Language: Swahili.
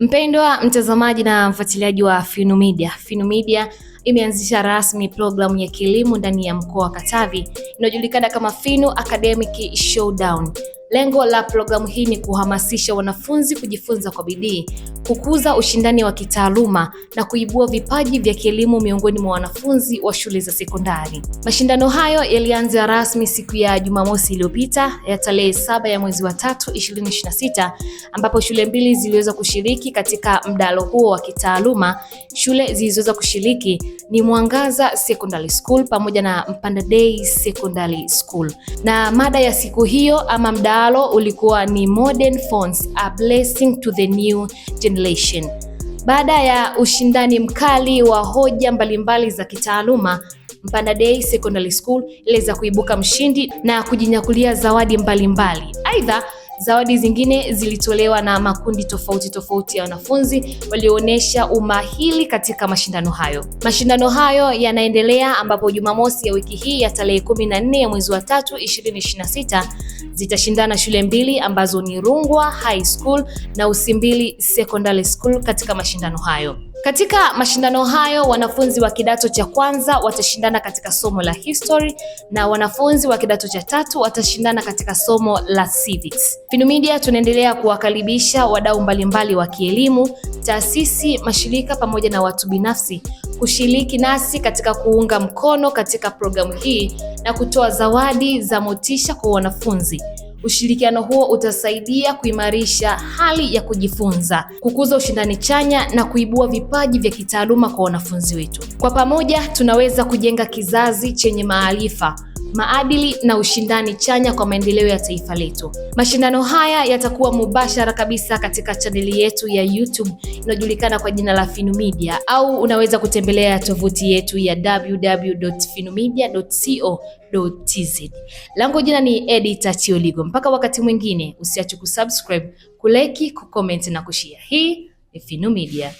Mpendwa mtazamaji na mfuatiliaji wa Finu Media. Finu Media imeanzisha rasmi programu ya kielimu ndani ya mkoa wa Katavi inayojulikana kama Finu Academic Showdown. Lengo la programu hii ni kuhamasisha wanafunzi kujifunza kwa bidii, kukuza ushindani wa kitaaluma na kuibua vipaji vya kielimu miongoni mwa wanafunzi wa shule za sekondari. Mashindano hayo yalianza rasmi siku ya Jumamosi iliyopita ya tarehe 7 ya mwezi wa 3 2026, ambapo shule mbili ziliweza kushiriki katika mdahalo huo wa kitaaluma. Shule zilizoweza kushiriki ni Mwangaza Secondary School pamoja na Mpanda Day Secondary School. Na mada ya siku hiyo ama mdahalo ulikuwa ni Modern Phones, a blessing to the new generation. Baada ya ushindani mkali wa hoja mbalimbali za kitaaluma, Mpanda Day Secondary School iliweza kuibuka mshindi na kujinyakulia zawadi mbalimbali. Aidha, zawadi zingine zilitolewa na makundi tofauti ya wanafunzi walioonyesha umahiri katika mashindano hayo. Mashindano hayo yanaendelea ambapo Jumamosi ya wiki hii ya tarehe 14 ya mwezi wa 3 2026 zitashindana shule mbili ambazo ni Rungwa High School na Usimbili Secondary School katika mashindano hayo. Katika mashindano hayo, wanafunzi wa kidato cha kwanza watashindana katika somo la history na wanafunzi wa kidato cha tatu watashindana katika somo la civics. Finu Media tunaendelea kuwakaribisha wadau mbalimbali wa kielimu, taasisi, mashirika pamoja na watu binafsi kushiriki nasi katika kuunga mkono katika programu hii na kutoa zawadi za motisha kwa wanafunzi. Ushirikiano huo utasaidia kuimarisha hali ya kujifunza, kukuza ushindani chanya na kuibua vipaji vya kitaaluma kwa wanafunzi wetu. Kwa pamoja tunaweza kujenga kizazi chenye maarifa, maadili na ushindani chanya kwa maendeleo ya taifa letu. Mashindano haya yatakuwa mubashara kabisa katika chaneli yetu ya YouTube inayojulikana kwa jina la Finu Media, au unaweza kutembelea tovuti yetu ya www.finumedia.co.tz. Langu jina ni Edita Chioligo. Mpaka wakati mwingine, usiache kusubscribe, kuleki, kucomment na kushare. Hii ni Finu Media.